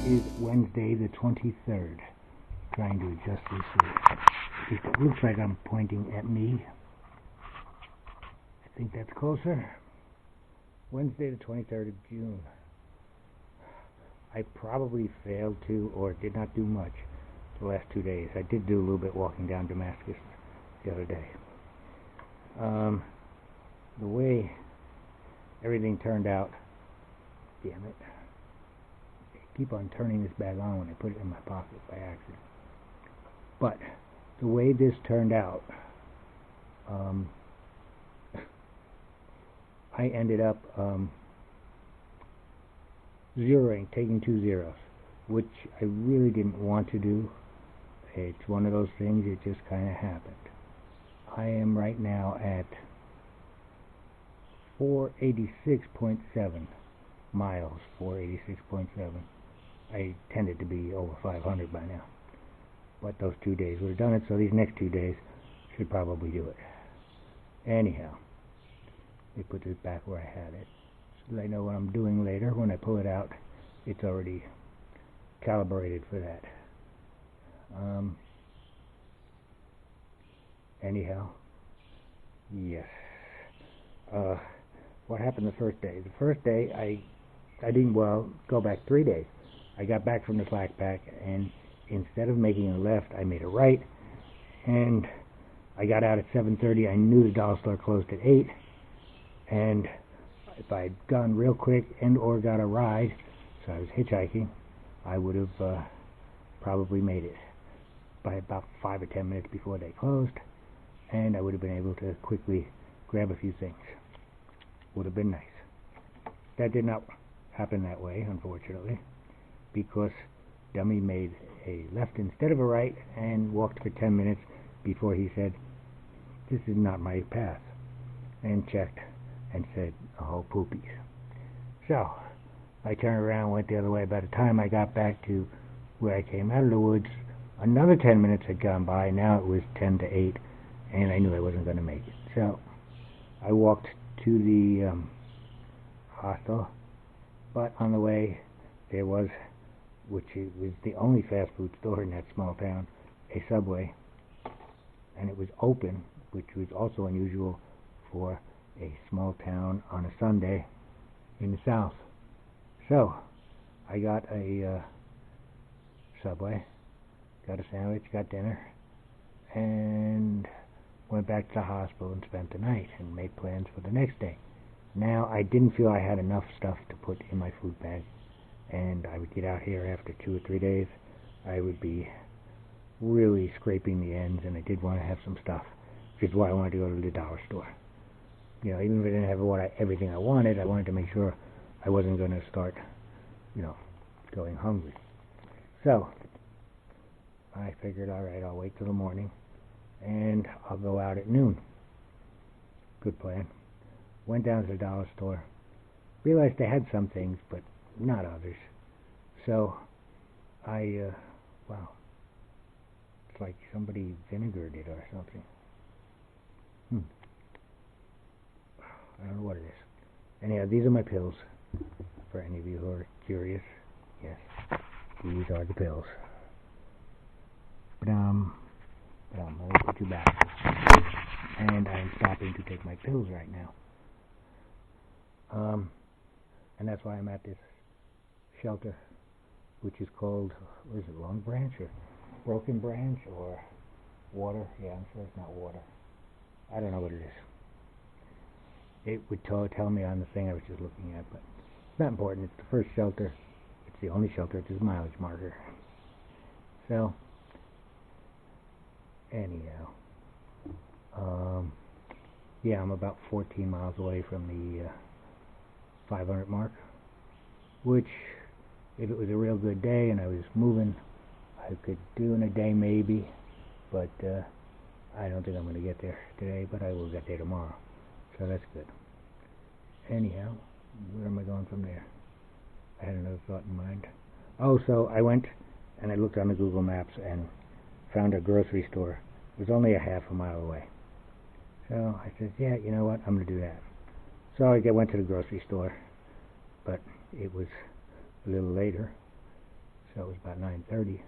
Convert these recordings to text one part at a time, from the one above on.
is Wednesday the 23rd. Trying to adjust this so it looks like I'm pointing at me. I think that's closer. Wednesday the 23rd of June. I probably failed to or did not do much the last 2 days. I did do a little bit walking down Damascus the other day. The way everything turned out, damn it, I keep on turning this bag on when I put it in my pocket by accident. But the way this turned out, I ended up taking 2 zeros, which I really didn't want to do. It's one of those things, it just kind of happened. I am right now at 486.7 miles, 486.7. I tended to be over 500 by now. But those 2 days would have done it, so these next 2 days should probably do it. Anyhow, let me put this back where I had it, so that I know what I'm doing later. When I pull it out, it's already calibrated for that. Anyhow, yes. What happened the first day? The first day, I didn't, go back 3 days. I got back from the slack pack, and instead of making a left, I made a right, and I got out at 7:30. I knew the dollar store closed at 8, and if I'd gone real quick and or got a ride, so I was hitchhiking, I would have probably made it by about 5 or 10 minutes before they closed, and I would have been able to quickly grab a few things. Would have been nice. That did not happen that way, unfortunately, because Dummy made a left instead of a right and walked for 10 minutes before he said, "This is not my path," and checked and said, "Oh, poopies." So I turned around, went the other way. By the time I got back to where I came out of the woods, another 10 minutes had gone by. Now it was 10 to 8, and I knew I wasn't going to make it. So I walked to the hostel, but on the way there was, which was the only fast food store in that small town, a Subway, and it was open, which was also unusual for a small town on a Sunday in the South. So I got a Subway, got a sandwich, got dinner, and went back to the hospital and spent the night and made plans for the next day. Now, I didn't feel I had enough stuff to put in my food bag, and I would get out here after 2 or 3 days. I would be really scraping the ends, and I did want to have some stuff, which is why I wanted to go to the dollar store. You know, even if I didn't have everything I wanted to make sure I wasn't going to start, going hungry. So I figured, all right, I'll wait till the morning, and I'll go out at noon. Good plan. Went down to the dollar store. Realized they had some things, but not others. So it's like somebody vinegared it or something. I don't know what it is. Anyhow, these are my pills, for any of you who are curious. Yes, these are the pills. Let me put you back. And I'm stopping to take my pills right now. And that's why I'm at this shelter, which is called, what is it, Long Branch or Broken Branch or Water? Yeah, I'm sure it's not Water. I don't know what it is. It would tell me on the thing I was just looking at, but it's not important. It's the first shelter. It's the only shelter. It's a mileage marker. So, anyhow, yeah, I'm about 14 miles away from the 500 mark, which, if it was a real good day and I was moving, I could do in a day maybe, but I don't think I'm going to get there today, but I will get there tomorrow, so that's good. Anyhow, where am I going from there? I had another thought in mind. Oh, so I went and I looked on the Google Maps and found a grocery store. It was only a half a mile away. So I said, yeah, you know what, I'm going to do that. So I went to the grocery store, but it was a little later. so it was about 9:30.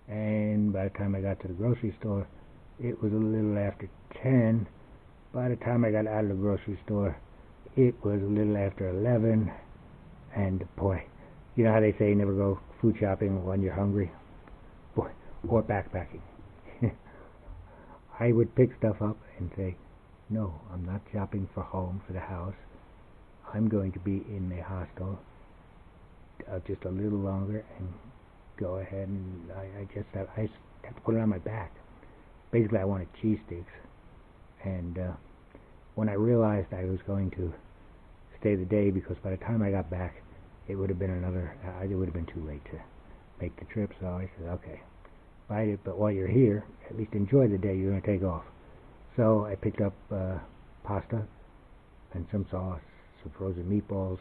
And by the time I got to the grocery store, it was a little after 10. By the time I got out of the grocery store, it was a little after 11. And boy, you know how they say never go food shopping when you're hungry? Boy, or backpacking. I would pick stuff up and say, no, I'm not shopping for home, for the house. I'm going to be in the hostel just a little longer and go ahead, and I have to put it on my back. Basically, I wanted cheese sticks, and when I realized I was going to stay the day, because by the time I got back, it would have been too late to make the trip. So I said, okay, bite it, but while you're here, at least enjoy the day you're going to take off. So I picked up pasta and some sauce, some frozen meatballs,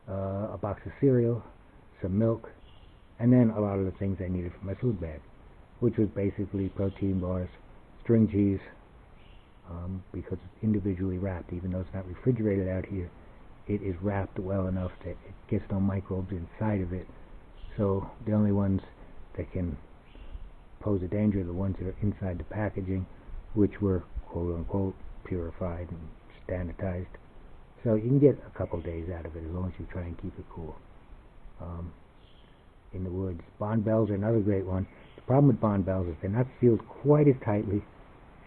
a box of cereal, some milk, and then a lot of the things I needed for my food bag, which was basically protein bars, string cheese, because it's individually wrapped. Even though it's not refrigerated out here, it is wrapped well enough that it gets no microbes inside of it. So the only ones that can pose a danger are the ones that are inside the packaging, which were quote-unquote purified and sanitized. So you can get a couple days out of it as long as you try and keep it cool. In the woods, bond bells are another great one. The problem with bond bells is they're not sealed quite as tightly,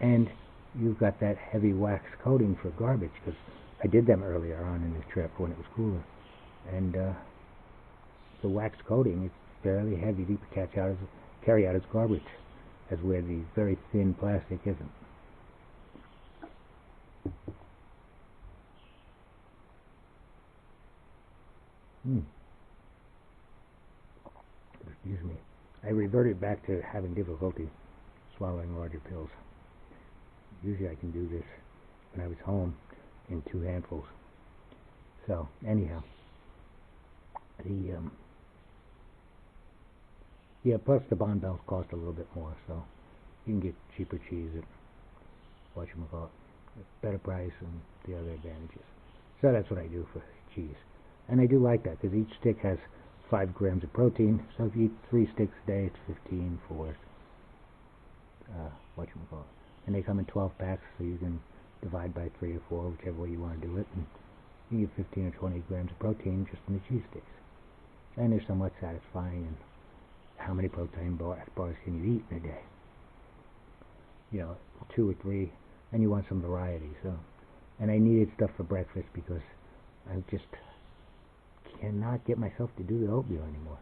and you've got that heavy wax coating for garbage, because I did them earlier on in this trip when it was cooler, and the wax coating is fairly heavy to carry out as garbage, as where the very thin plastic isn't. Excuse me. I reverted back to having difficulty swallowing larger pills. Usually I can do this when I was home in 2 handfuls. So anyhow, plus the bond bells cost a little bit more, so you can get cheaper cheese at whatchamacallit, better price and the other advantages. So that's what I do for cheese. And I do like that, because each stick has 5 grams of protein, so if you eat 3 sticks a day, it's 15 for whatchamacallit. And they come in 12 packs, so you can divide by 3 or 4, whichever way you want to do it, and you get 15 or 20 grams of protein just in the cheese sticks. And they're somewhat satisfying. And how many protein bars can you eat in a day? 2 or 3, and you want some variety. So, and I needed stuff for breakfast because I just cannot get myself to do the oatmeal anymore.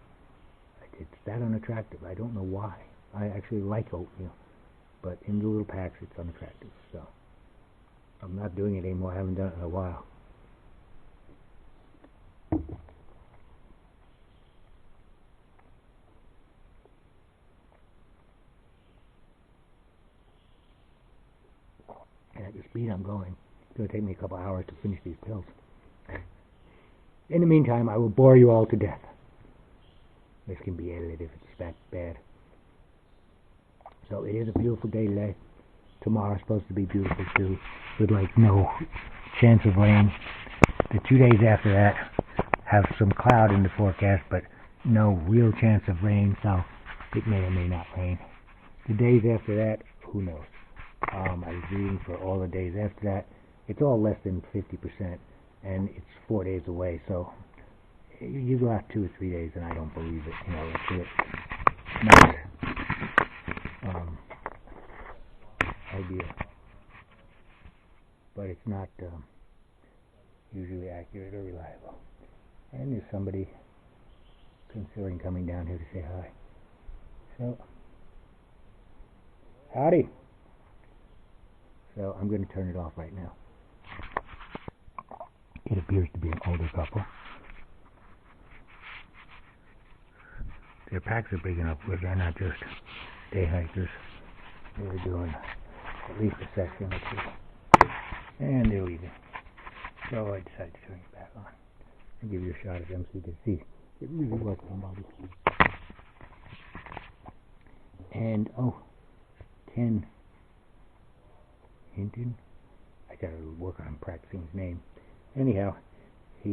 It's that unattractive. I don't know why. I actually like oatmeal, but in the little packs it's unattractive. So I'm not doing it anymore. I haven't done it in a while. And at the speed I'm going, it's going to take me a couple hours to finish these pills. In the meantime, I will bore you all to death. This can be edited if it's that bad. So it is a beautiful day today. Tomorrow's supposed to be beautiful too, with no chance of rain. The 2 days after that have some cloud in the forecast, but no real chance of rain, so it may or may not rain. The days after that, who knows? I was reading for all the days after that. It's all less than 50%, and it's 4 days away, so you go out 2 or 3 days and I don't believe it. It's not ideal, but it's not usually accurate or reliable. And there's somebody considering coming down here to say hi. So, howdy. So I'm going to turn it off right now. It appears to be an older couple. Their packs are big enough where they're not just day hikers. They're doing at least a section or 2. And they're leaving. So I decided to turn it back on and give you a shot of them so you can see it really was somebody. And, Ken Hinton. I got to work on practicing his name. Anyhow, he,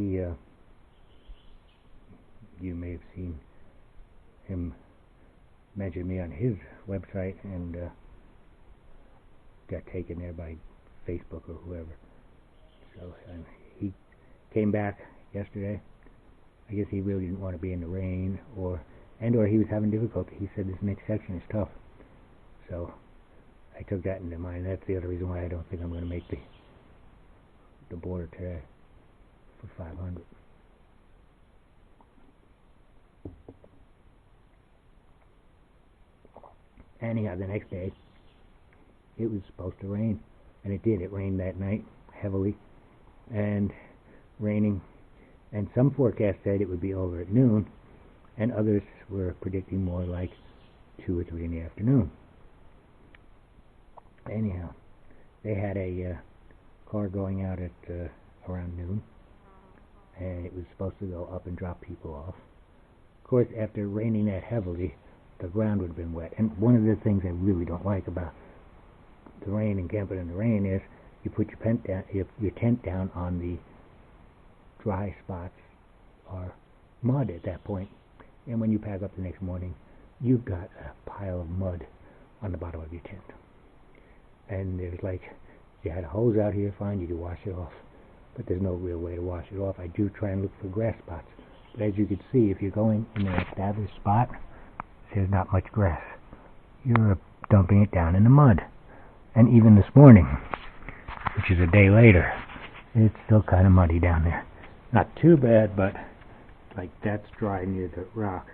you may have seen him mention me on his website and got taken there by Facebook or whoever. So he came back yesterday. I guess he really didn't want to be in the rain, or he was having difficulty. He said this next section is tough. So I took that into mind. That's the other reason why I don't think I'm going to make the border today for 500. Anyhow, the next day, it was supposed to rain, and it did. It rained that night, heavily, and raining, and some forecasts said it would be over at noon, and others were predicting more like 2 or 3 in the afternoon. Anyhow, they had a car going out at around noon, and it was supposed to go up and drop people off. Of course, after raining that heavily, the ground would have been wet. And one of the things I really don't like about the rain and camping in the rain is you put your tent down on the dry spots or mud at that point, and when you pack up the next morning, you've got a pile of mud on the bottom of your tent. And there's like, you had a hose out here, fine, you could wash it off, but there's no real way to wash it off. I do try and look for grass spots, but as you can see, if you're going in an established spot, there's not much grass. You're dumping it down in the mud. And even this morning, which is a day later, it's still kind of muddy down there. Not too bad, but like that's dry near the rock,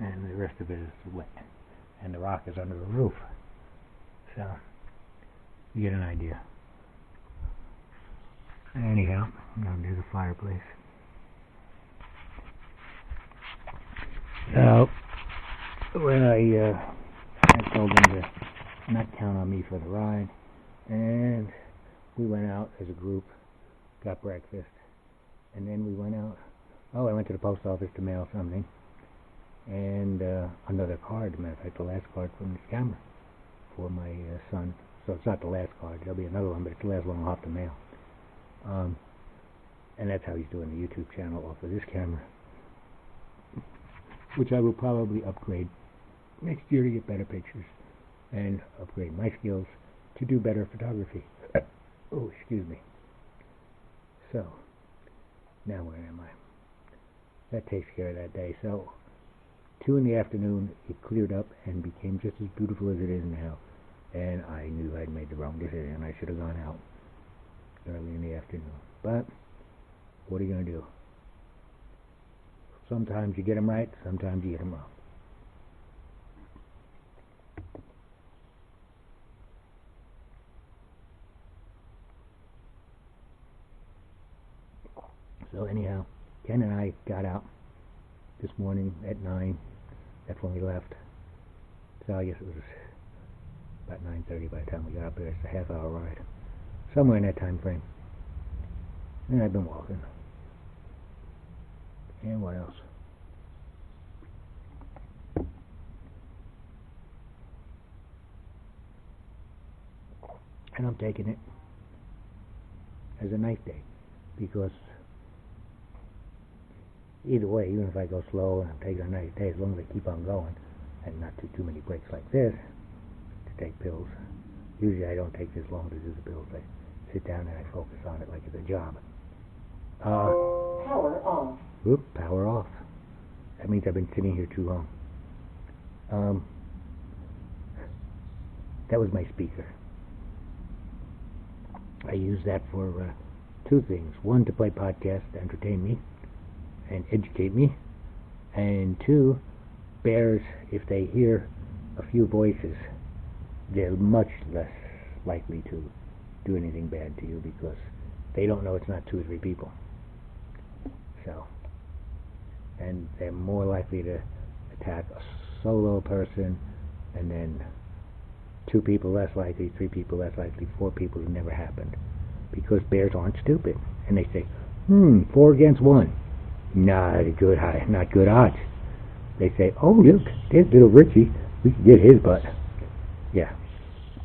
and the rest of it is wet. And the rock is under the roof. So, you get an idea. Anyhow, there's a fireplace. So, when I told them to not count on me for the ride, and we went out as a group, got breakfast, and then we went out. I went to the post office to mail something, and another card, as a matter of fact, the last card from this camera for my son. So it's not the last card, there'll be another one, but it's the last one I'll have to mail. And that's how he's doing the YouTube channel off of this camera, which I will probably upgrade next year to get better pictures and upgrade my skills to do better photography. Oh, excuse me. So, now where am I? That takes care of that day. So, 2 in the afternoon, it cleared up and became just as beautiful as it is now. And I knew I'd made the wrong decision. I should have gone out early in the afternoon. But, what are you going to do? Sometimes you get them right, sometimes you get them wrong. So anyhow, Ken and I got out this morning at 9. That's when we left. So I guess it was about 9:30 by the time we got up there. It's a half-hour ride, somewhere in that time frame. And I've been walking. And what else? And I'm taking it as a nice day, because either way, even if I go slow and I'm taking a nice day, as long as I keep on going and not too many breaks like this to take pills. Usually I don't take this long to do the pills. I sit down and I focus on it like it's a job. Power off. Whoop, power off. That means I've been sitting here too long. That was my speaker. I use that for 2 things. 1, to play podcasts to entertain me and educate me. And 2, bears, if they hear a few voices, they're much less likely to do anything bad to you, because they don't know it's not 2 or 3 people. So, and they're more likely to attack a solo person, and then 2 people less likely, 3 people less likely, 4 people it never happened. Because bears aren't stupid. And they say, 4 against 1. Not good odds. They say, oh look, there's little Richie, we can get his butt. Yeah.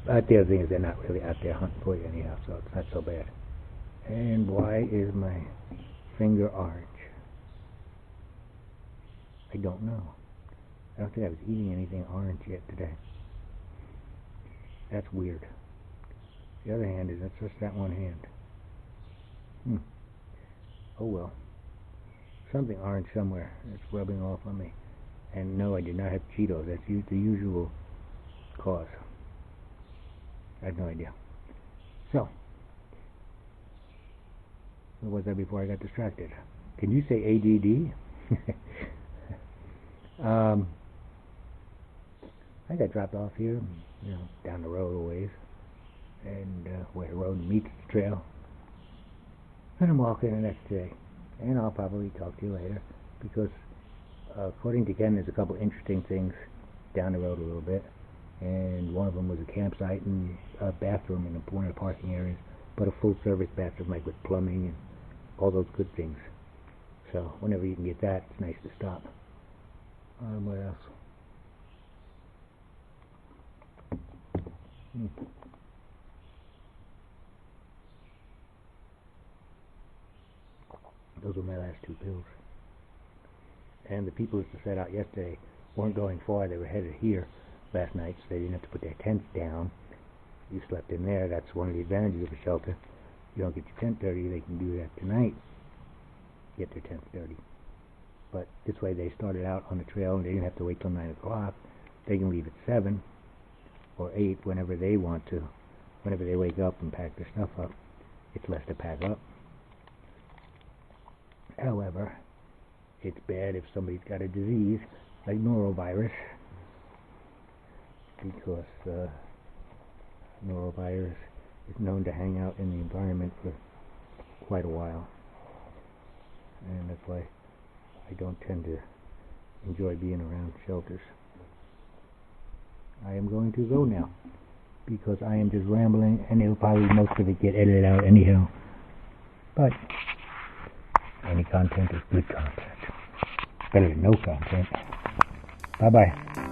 But the other thing is they're not really out there hunting for you anyhow, so it's not so bad. And why is my finger orange? I don't know. don't think I was eating anything orange yet today. That's weird. The other hand is that's just that one hand. Oh well. Something orange somewhere. It's rubbing off on me. And no, I did not have Cheetos. That's the usual cause. I have no idea. So, what was that before I got distracted? Can you say ADD? I got dropped off here, down the road a ways, and where the road meets the trail. And I'm walking the next day, and I'll probably talk to you later, because according to Ken, there's a couple interesting things down the road a little bit, and one of them was a campsite and a bathroom in one of the parking areas, but a full-service bathroom, like with plumbing and all those good things. So whenever you can get that, it's nice to stop. What else? Those were my last 2 pills. And the people that set out yesterday weren't going far. They were headed here last night, so they didn't have to put their tents down. You slept in there. That's one of the advantages of a shelter. You don't get your tent dirty. They can do that tonight. Get their tents dirty. But this way they started out on the trail and they didn't have to wait till 9 o'clock. They can leave at 7 or 8 whenever they want to. Whenever they wake up and pack their stuff up, it's less to pack up. However, it's bad if somebody's got a disease like norovirus, because norovirus is known to hang out in the environment for quite a while, and that's why I don't tend to enjoy being around shelters. I am going to go now, because I am just rambling, and it'll probably most of it get edited out anyhow. But any content is good content. Better than no content. Bye-bye.